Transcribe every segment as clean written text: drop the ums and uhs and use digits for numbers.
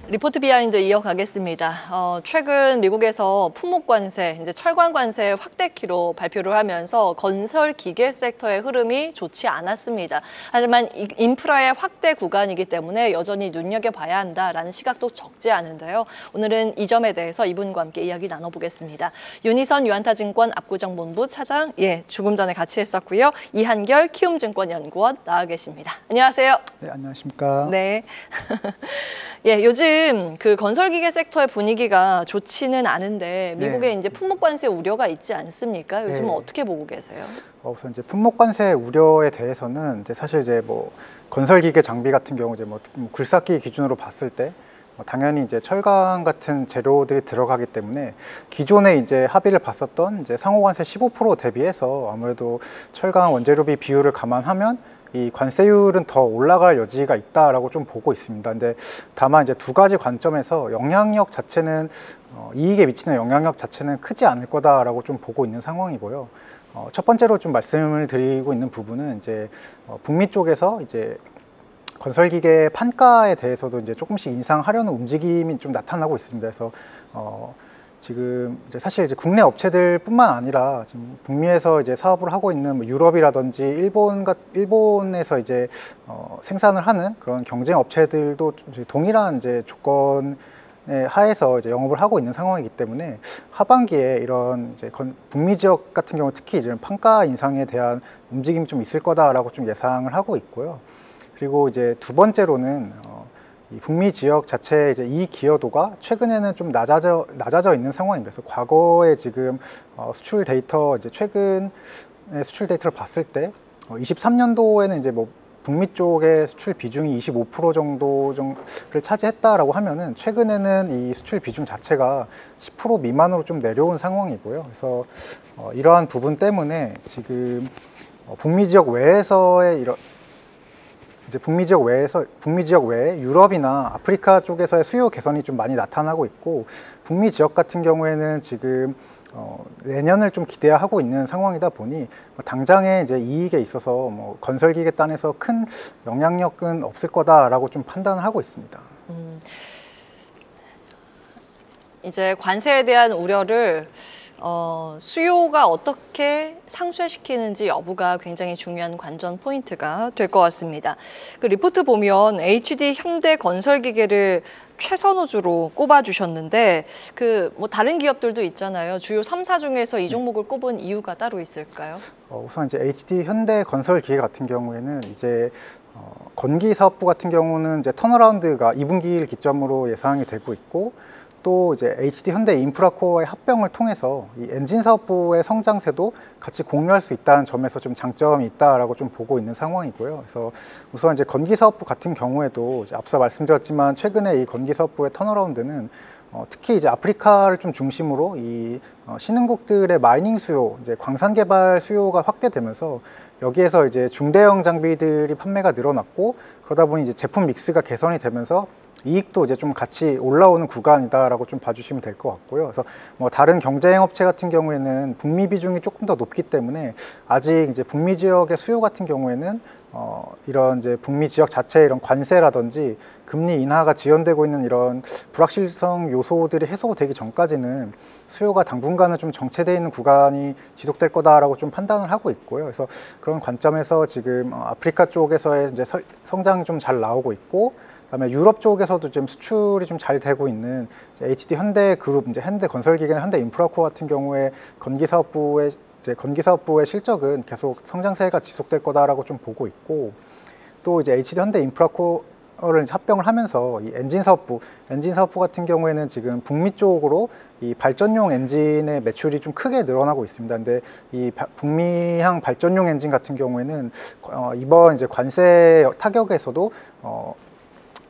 리포트 비하인드 이어가겠습니다. 최근 미국에서 품목관세, 이제 철관관세 확대키로 발표를 하면서 건설 기계 섹터의 흐름이 좋지 않았습니다. 하지만 인프라의 확대 구간이기 때문에 여전히 눈여겨봐야 한다라는 시각도 적지 않은데요. 오늘은 이 점에 대해서 이분과 함께 이야기 나눠보겠습니다. 윤희선 유한타증권 압구정본부 차장, 조금 전에 같이 했었고요. 이한결 키움증권연구원 나와 계십니다. 안녕하세요. 네, 안녕하십니까. 네. 요즘 그 건설기계 섹터의 분위기가 좋지는 않은데 미국에 이제 품목관세 우려가 있지 않습니까? 요즘은 어떻게 보고 계세요? 우선 이제 품목관세 우려에 대해서는 이제 사실 이제 건설기계 장비 같은 경우 이제 굴삭기 기준으로 봤을 때 당연히 이제 철강 같은 재료들이 들어가기 때문에 기존에 이제 합의를 봤었던 이제 상호관세 15% 대비해서 아무래도 철강 원재료비 비율을 감안하면 이 관세율은 더 올라갈 여지가 있다라고 좀 보고 있습니다. 근데 다만 이제 두 가지 관점에서 영향력 자체는 이익에 미치는 영향력 자체는 크지 않을 거다라고 좀 보고 있는 상황이고요. 첫 번째로 좀 말씀을 드리고 있는 부분은 이제 북미 쪽에서 이제 건설기계 판가에 대해서도 이제 조금씩 인상하려는 움직임이 좀 나타나고 있습니다. 그래서 지금 이제 사실 이제 국내 업체들뿐만 아니라 지금 북미에서 이제 사업을 하고 있는 유럽이라든지 일본에서 이제 생산을 하는 그런 경쟁 업체들도 동일한 이제 조건에 하에서 이제 영업을 하고 있는 상황이기 때문에 하반기에 이런 이제 북미 지역 같은 경우 특히 이제 판가 인상에 대한 움직임이 좀 있을 거다라고 좀 예상을 하고 있고요. 그리고 이제 두 번째로는 이 북미 지역 자체의 이제 이익 기여도가 최근에는 좀 낮아져 있는 상황입니다. 그래서 과거에 지금 수출 데이터 이제 최근의 수출 데이터를 봤을 때 23년도에는 이제 북미 쪽의 수출 비중이 25% 정도를 차지했다라고 하면은 최근에는 이 수출 비중 자체가 10% 미만으로 좀 내려온 상황이고요. 그래서 이러한 부분 때문에 지금 북미 지역 외에서의 이런 이제 북미 지역 외에 유럽이나 아프리카 쪽에서의 수요 개선이 좀 많이 나타나고 있고 북미 지역 같은 경우에는 지금 내년을 좀 기대하고 있는 상황이다 보니 당장의 이제 이익에 있어서 건설기계 단에서 큰 영향력은 없을 거다라고 좀 판단을 하고 있습니다. 이제 관세에 대한 우려를 수요가 어떻게 상쇄시키는지 여부가 굉장히 중요한 관전 포인트가 될 것 같습니다. 그 리포트 보면 HD 현대건설기계를 최선우주로 꼽아주셨는데 다른 기업들도 있잖아요. 주요 3사 중에서 이 종목을 꼽은 이유가 따로 있을까요? 우선 이제 HD 현대건설기계 같은 경우에는 이제 건기 사업부 같은 경우는 이제 턴어라운드가 2분기를 기점으로 예상이 되고 있고 또 이제 HD 현대 인프라코어의 합병을 통해서 이 엔진 사업부의 성장세도 같이 공유할 수 있다는 점에서 좀 장점이 있다라고 좀 보고 있는 상황이고요. 그래서 우선 이제 건기 사업부 같은 경우에도 이제 앞서 말씀드렸지만 최근에 이 건기 사업부의 턴어라운드는 특히 이제 아프리카를 좀 중심으로 이 신흥국들의 마이닝 수요, 이제 광산 개발 수요가 확대되면서 여기에서 이제 중대형 장비들이 판매가 늘어났고 그러다 보니 이제 제품 믹스가 개선이 되면서 이익도 이제 좀 같이 올라오는 구간이다라고 좀 봐주시면 될 것 같고요. 그래서 다른 경쟁 업체 같은 경우에는 북미 비중이 조금 더 높기 때문에 아직 이제 북미 지역의 수요 같은 경우에는 이런 이제 북미 지역 자체의 이런 관세라든지 금리 인하가 지연되고 있는 이런 불확실성 요소들이 해소되기 전까지는 수요가 당분간은 좀 정체되어 있는 구간이 지속될 거다라고 좀 판단을 하고 있고요. 그래서 그런 관점에서 지금 아프리카 쪽에서의 이제 성장이 좀 잘 나오고 있고, 그다음에 유럽 쪽에서도 지금 수출이 좀 잘 되고 있는 HD 현대 그룹, 이제 현대 건설기계나 현대 인프라코어 같은 경우에 건기 사업부의 실적은 계속 성장세가 지속될 거다라고 좀 보고 있고, 또 이제 HD 현대 인프라코어를 이제 합병을 하면서 이 엔진 사업부 같은 경우에는 지금 북미 쪽으로 이 발전용 엔진의 매출이 좀 크게 늘어나고 있습니다. 근데 이 북미향 발전용 엔진 같은 경우에는 이번 이제 관세 타격에서도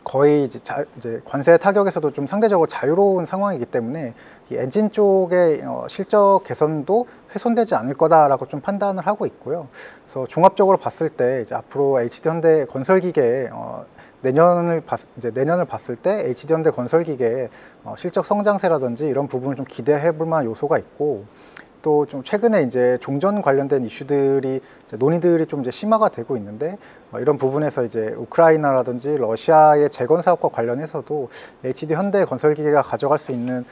거의 이제 관세 타격에서도 좀 상대적으로 자유로운 상황이기 때문에 이 엔진 쪽의 실적 개선도 훼손되지 않을 거다라고 좀 판단을 하고 있고요. 그래서 종합적으로 봤을 때 이제 앞으로 HD 현대 건설기계 내년을 봤을 때 HD 현대 건설기계 실적 성장세라든지 이런 부분을 좀 기대해 볼 만한 요소가 있고, 또 좀 최근에 이제 종전 관련된 이슈들이 이제 논의들이 좀 이제 심화가 되고 있는데 이런 부분에서 이제 우크라이나라든지 러시아의 재건 사업과 관련해서도 HD 현대 건설기계가 가져갈 수 있는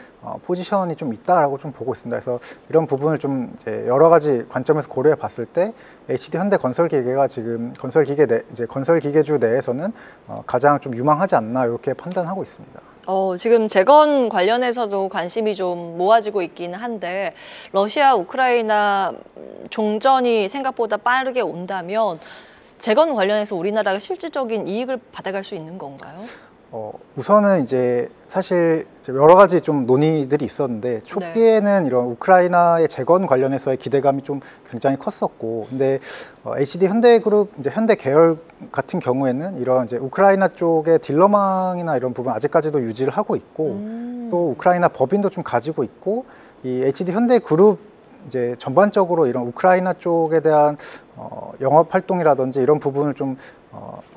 포지션이 좀 있다라고 좀 보고 있습니다. 그래서 이런 부분을 좀 이제 여러 가지 관점에서 고려해 봤을 때 HD 현대 건설기계가 지금 이제 건설기계주 내에서는 가장 좀 유망하지 않나 이렇게 판단하고 있습니다. 지금 재건 관련해서도 관심이 좀 모아지고 있기는 한데 러시아, 우크라이나 종전이 생각보다 빠르게 온다면 재건 관련해서 우리나라가 실질적인 이익을 받아갈 수 있는 건가요? 우선은 이제 사실 여러 가지 좀 논의들이 있었는데 초기에는 이런 우크라이나의 재건 관련해서의 기대감이 좀 굉장히 컸었고, 근데 HD 현대그룹 이제 현대 계열 같은 경우에는 이런 이제 우크라이나 쪽의 딜러망이나 이런 부분 아직까지도 유지를 하고 있고, 또 우크라이나 법인도 좀 가지고 있고, 이 HD 현대그룹 이제 전반적으로 이런 우크라이나 쪽에 대한 영업 활동이라든지 이런 부분을 좀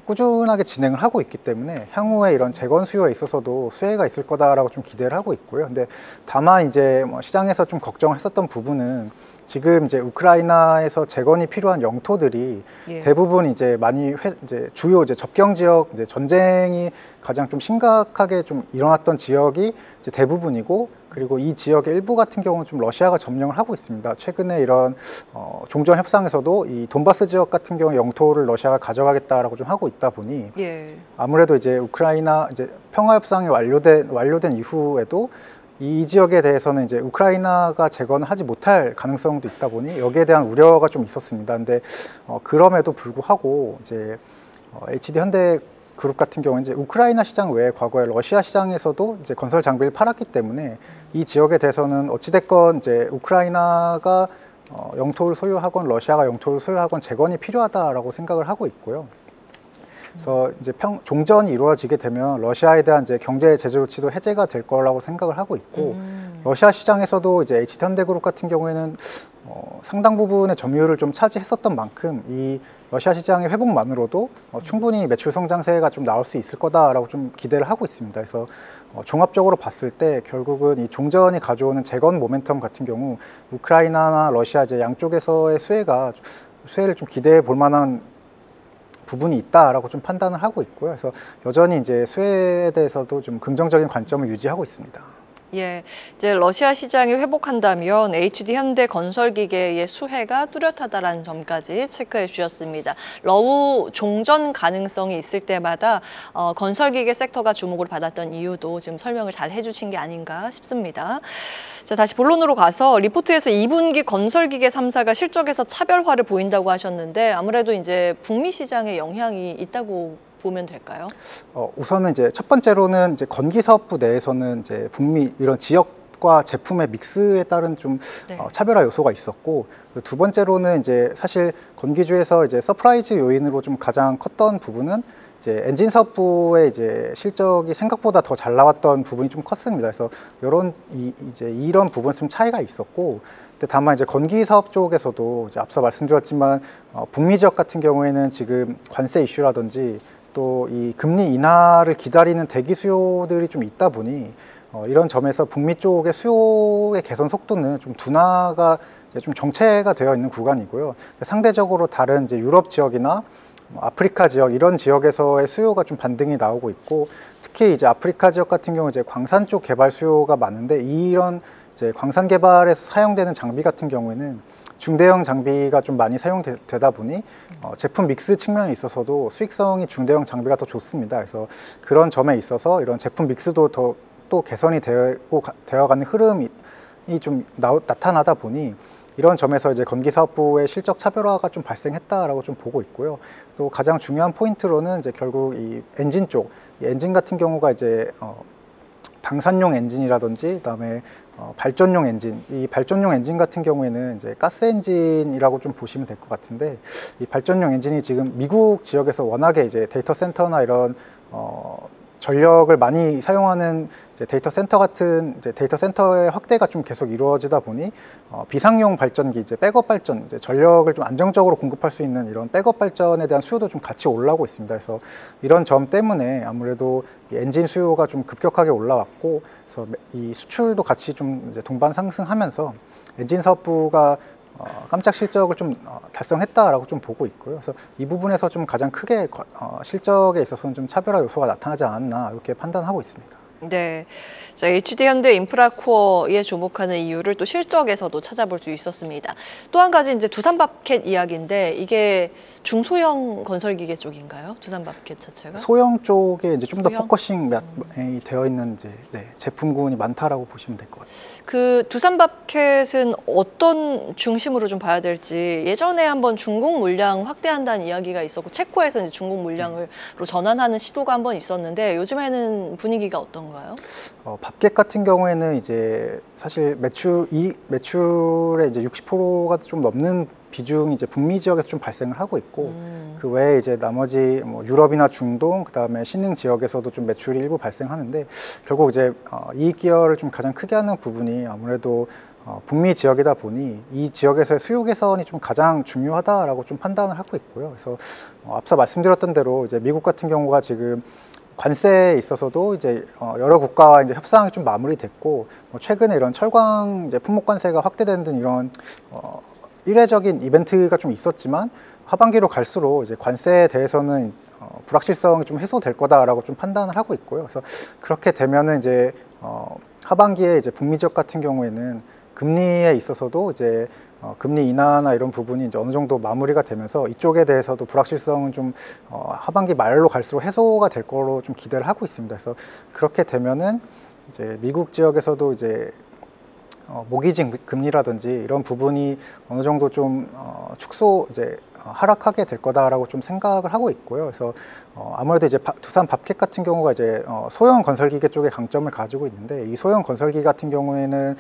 꾸준하게 진행을 하고 있기 때문에 향후에 이런 재건 수요에 있어서도 수혜가 있을 거다라고 좀 기대를 하고 있고요. 근데 다만 이제 시장에서 좀 걱정을 했었던 부분은 지금 이제 우크라이나에서 재건이 필요한 영토들이 대부분 이제 이제 주요 이제 접경 지역 이제 전쟁이 가장 좀 심각하게 좀 일어났던 지역이 이제 대부분이고, 그리고 이 지역의 일부 같은 경우는 좀 러시아가 점령을 하고 있습니다. 최근에 이런 종전 협상에서도 이 돈바스 지역 같은 경우 영토를 러시아가 가져가겠다라고 좀 하고 있다 보니 아무래도 이제 우크라이나 이제 평화 협상이 완료된 이후에도 이 지역에 대해서는 이제 우크라이나가 재건을 하지 못할 가능성도 있다 보니 여기에 대한 우려가 좀 있었습니다. 근데 그럼에도 불구하고 이제 HD 현대 그룹 같은 경우는 이제 우크라이나 시장 외에 과거에 러시아 시장에서도 이제 건설 장비를 팔았기 때문에 이 지역에 대해서는 어찌됐건 이제 우크라이나가 영토를 소유하건 러시아가 영토를 소유하건 재건이 필요하다라고 생각을 하고 있고요. 그래서 이제 종전이 이루어지게 되면 러시아에 대한 이제 경제 제재 조치도 해제가 될 거라고 생각을 하고 있고, 러시아 시장에서도 이제 HD 현대그룹 같은 경우에는 상당 부분의 점유율을 좀 차지했었던 만큼 이 러시아 시장의 회복만으로도 충분히 매출 성장세가 좀 나올 수 있을 거다라고 좀 기대를 하고 있습니다. 그래서 종합적으로 봤을 때 결국은 이 종전이 가져오는 재건 모멘텀 같은 경우 우크라이나나 러시아 이제 양쪽에서의 수혜를 좀 기대해 볼 만한 부분이 있다라고 좀 판단을 하고 있고요. 그래서 여전히 이제 수혜에 대해서도 좀 긍정적인 관점을 유지하고 있습니다. 예, 이제 러시아 시장이 회복한다면 HD 현대 건설기계의 수혜가 뚜렷하다라는 점까지 체크해 주셨습니다. 러우 종전 가능성이 있을 때마다 건설기계 섹터가 주목을 받았던 이유도 지금 설명을 잘 해주신 게 아닌가 싶습니다. 자, 다시 본론으로 가서 리포트에서 2분기 건설기계 3사가 실적에서 차별화를 보인다고 하셨는데 아무래도 이제 북미 시장에 영향이 있다고 보면 될까요? 우선은 이제 첫 번째로는 이제 건기 사업부 내에서는 이제 북미 이런 지역과 제품의 믹스에 따른 좀 차별화 요소가 있었고, 두 번째로는 이제 사실 건기주에서 이제 서프라이즈 요인으로 좀 가장 컸던 부분은 이제 엔진 사업부의 이제 실적이 생각보다 더 잘 나왔던 부분이 좀 컸습니다. 그래서 이런 부분에 좀 차이가 있었고, 다만 이제 건기 사업 쪽에서도 이제 앞서 말씀드렸지만 북미 지역 같은 경우에는 지금 관세 이슈라든지 또 이 금리 인하를 기다리는 대기 수요들이 좀 있다 보니 이런 점에서 북미 쪽의 수요의 개선 속도는 좀 둔화가 이제 좀 정체가 되어 있는 구간이고요. 상대적으로 다른 이제 유럽 지역이나 아프리카 지역 이런 지역에서의 수요가 좀 반등이 나오고 있고, 특히 이제 아프리카 지역 같은 경우 이제 광산 쪽 개발 수요가 많은데 이런 이제 광산 개발에서 사용되는 장비 같은 경우에는 중대형 장비가 좀 많이 사용되다 보니 제품 믹스 측면에 있어서도 수익성이 중대형 장비가 더 좋습니다. 그래서 그런 점에 있어서 이런 제품 믹스도 또 개선이 되어가는 흐름이 좀 나타나다 보니 이런 점에서 이제 건기사업부의 실적 차별화가 좀 발생했다라고 좀 보고 있고요. 또 가장 중요한 포인트로는 이제 결국 이 엔진 쪽, 이 엔진 같은 경우가 이제 방산용 엔진이라든지 그다음에 발전용 엔진, 이 발전용 엔진 같은 경우에는 이제 가스 엔진이라고 좀 보시면 될 것 같은데, 이 발전용 엔진이 지금 미국 지역에서 워낙에 이제 데이터 센터나 이런 전력을 많이 사용하는 이제 이제 데이터 센터 같은 이제 데이터 센터의 확대가 좀 계속 이루어지다 보니 비상용 발전기, 이제 백업 발전, 이제 전력을 좀 안정적으로 공급할 수 있는 이런 백업 발전에 대한 수요도 좀 같이 올라오고 있습니다. 그래서 이런 점 때문에 아무래도 이 엔진 수요가 좀 급격하게 올라왔고, 그래서 이 수출도 같이 좀 이제 동반 상승하면서 엔진 사업부가 깜짝 실적을 좀 달성했다라고 좀 보고 있고요. 그래서 이 부분에서 좀 가장 크게 실적에 있어서는 좀 차별화 요소가 나타나지 않았나 이렇게 판단하고 있습니다. 네. 자, HD현대 인프라코어에 주목하는 이유를 또 실적에서도 찾아볼 수 있었습니다. 또 한 가지 이제 두산밥켓 이야기인데 이게 중소형 건설기계 쪽인가요? 두산밥켓 자체가? 소형 쪽에 이제 좀 더 소형? 포커싱이 되어 있는 이제 제품군이 많다라고 보시면 될 것 같아요. 그 두산밥켓은 어떤 중심으로 좀 봐야 될지, 예전에 한번 중국 물량 확대한다는 이야기가 있었고 체코에서 이제 중국 물량으로 전환하는 시도가 한번 있었는데 요즘에는 분위기가 어떤가요? 밥켓 같은 경우에는 이제 사실 매출의 이제 60%가 좀 넘는 비중이 이제 북미 지역에서 좀 발생을 하고 있고, 그 외에 이제 나머지 뭐 유럽이나 중동, 그다음에 신흥 지역에서도 좀 매출이 일부 발생하는데, 결국 이제 이익 기여를 좀 가장 크게 하는 부분이 아무래도 북미 지역이다 보니 이 지역에서의 수요 개선이 좀 가장 중요하다라고 좀 판단을 하고 있고요. 그래서 앞서 말씀드렸던 대로 이제 미국 같은 경우가 지금 관세에 있어서도 이제 여러 국가와 이제 협상이 좀 마무리됐고, 최근에 이런 철강 이제 품목 관세가 확대되는 등 이런 일회적인 이벤트가 좀 있었지만, 하반기로 갈수록 이제 관세에 대해서는 불확실성이 좀 해소될 거다라고 좀 판단을 하고 있고요. 그래서 그렇게 되면은 이제 하반기에 이제 북미 지역 같은 경우에는 금리에 있어서도 이제 금리 인하나 이런 부분이 이제 어느 정도 마무리가 되면서 이쪽에 대해서도 불확실성은 좀 하반기 말로 갈수록 해소가 될 거로 좀 기대를 하고 있습니다. 그래서 그렇게 되면은 이제 미국 지역에서도 이제 모기지 금리라든지 이런 부분이 어느 정도 좀 이제 하락하게 될 거다라고 좀 생각을 하고 있고요. 그래서 아무래도 이제 두산 밥켓 같은 경우가 이제 소형 건설기계 쪽에 강점을 가지고 있는데, 이 소형 건설기 같은 경우에는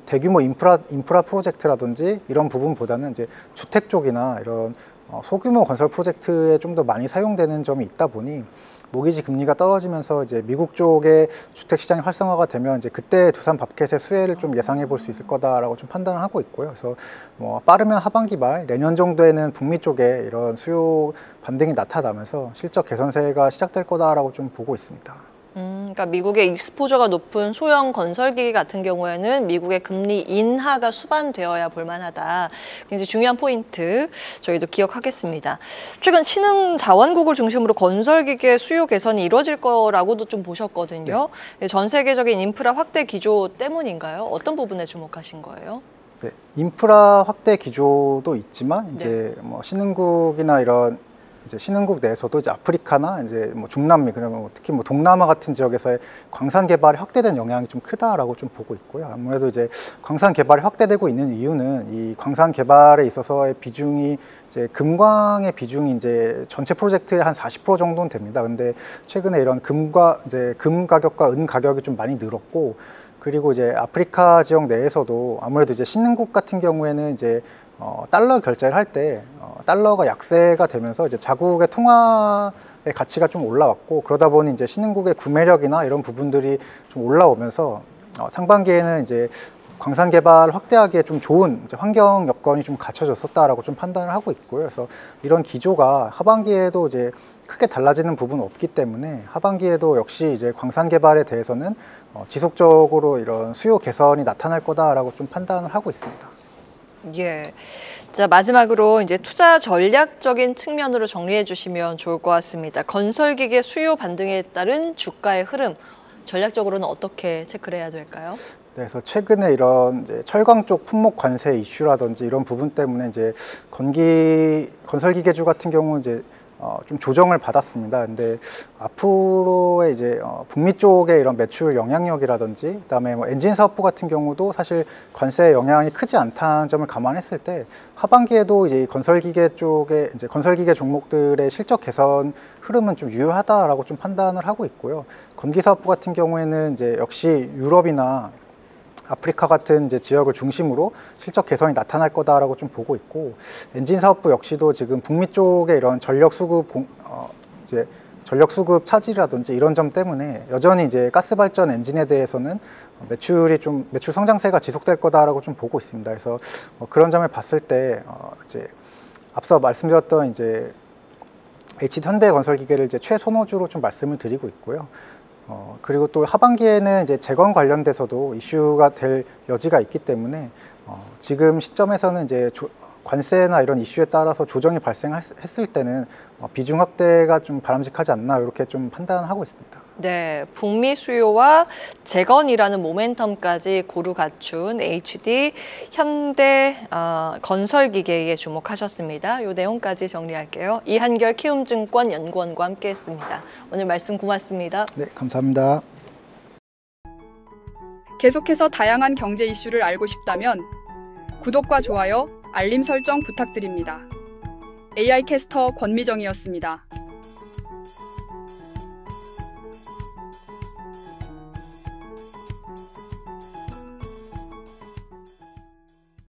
대규모 인프라 프로젝트라든지 이런 부분보다는 이제 주택 쪽이나 이런 소규모 건설 프로젝트에 좀 더 많이 사용되는 점이 있다 보니, 모기지 금리가 떨어지면서 이제 미국 쪽의 주택 시장이 활성화가 되면 이제 그때 두산 밥켓의 수혜를 좀 예상해 볼 수 있을 거다라고 좀 판단을 하고 있고요. 그래서 빠르면 하반기 말 내년 정도에는 북미 쪽에 이런 수요 반등이 나타나면서 실적 개선세가 시작될 거다라고 좀 보고 있습니다. 그러니까 미국의 익스포저가 높은 소형 건설기계 같은 경우에는 미국의 금리 인하가 수반되어야 볼만하다. 굉장히 중요한 포인트 저희도 기억하겠습니다. 최근 신흥 자원국을 중심으로 건설기계 수요 개선이 이루어질 거라고도 좀 보셨거든요. 네. 전 세계적인 인프라 확대 기조 때문인가요? 어떤 부분에 주목하신 거예요? 네, 인프라 확대 기조도 있지만 이제 뭐 신흥국이나 이런 이제 신흥국 내에서도 이제 아프리카나 이제 뭐 중남미, 그다음에 특히 뭐 동남아 같은 지역에서의 광산 개발이 확대된 영향이 좀 크다라고 좀 보고 있고요. 아무래도 이제 광산 개발이 확대되고 있는 이유는 이 광산 개발에 있어서의 비중이 이제 금광의 비중이 이제 전체 프로젝트의 한 40% 정도는 됩니다. 근데 최근에 이런 금 가격과 은 가격이 좀 많이 늘었고, 그리고 이제 아프리카 지역 내에서도 아무래도 이제 신흥국 같은 경우에는 이제 달러 결제를 할 때 달러가 약세가 되면서 이제 자국의 통화의 가치가 좀 올라왔고, 그러다 보니 이제 신흥국의 구매력이나 이런 부분들이 좀 올라오면서 상반기에는 이제 광산 개발 확대하기에 좀 좋은 이제 환경 여건이 좀 갖춰졌었다라고 좀 판단을 하고 있고요. 그래서 이런 기조가 하반기에도 이제 크게 달라지는 부분은 없기 때문에 하반기에도 역시 이제 광산 개발에 대해서는 지속적으로 이런 수요 개선이 나타날 거다라고 좀 판단을 하고 있습니다. 예. 자, 마지막으로 이제 투자 전략적인 측면으로 정리해 주시면 좋을 것 같습니다. 건설기계 수요 반등에 따른 주가의 흐름, 전략적으로는 어떻게 체크를 해야 될까요? 네, 그래서 최근에 이런 이제 철강 쪽 품목 관세 이슈라든지 이런 부분 때문에 이제 건설기계주 같은 경우 이제 좀 조정을 받았습니다. 근데 앞으로의 이제 북미 쪽의 이런 매출 영향력이라든지, 그다음에 뭐 엔진 사업부 같은 경우도 사실 관세 영향이 크지 않다는 점을 감안했을 때 하반기에도 이제 건설기계 쪽에 이제 건설기계 종목들의 실적 개선 흐름은 좀 유효하다라고 좀 판단을 하고 있고요. 건기 사업부 같은 경우에는 이제 역시 유럽이나 아프리카 같은 이제 지역을 중심으로 실적 개선이 나타날 거다라고 좀 보고 있고, 엔진 사업부 역시도 지금 북미 쪽에 이런 전력 수급 이제 전력 수급 차질이라든지 이런 점 때문에 여전히 이제 가스 발전 엔진에 대해서는 매출 성장세가 지속될 거다라고 좀 보고 있습니다. 그래서 그런 점을 봤을 때 이제 앞서 말씀드렸던 이제 HD 현대건설기계를 이제 최선호주로 좀 말씀을 드리고 있고요. 그리고 또 하반기에는 이제 재건 관련돼서도 이슈가 될 여지가 있기 때문에 지금 시점에서는 이제 관세나 이런 이슈에 따라서 조정이 발생했을 때는 비중 확대가 좀 바람직하지 않나 이렇게 좀 판단하고 있습니다. 네, 북미 수요와 재건이라는 모멘텀까지 고루 갖춘 HD 현대 건설기계에 주목하셨습니다. 이 내용까지 정리할게요. 이한결 키움증권 연구원과 함께했습니다. 오늘 말씀 고맙습니다. 네, 감사합니다. 계속해서 다양한 경제 이슈를 알고 싶다면 구독과 좋아요, 알림 설정 부탁드립니다. AI 캐스터 권미정이었습니다.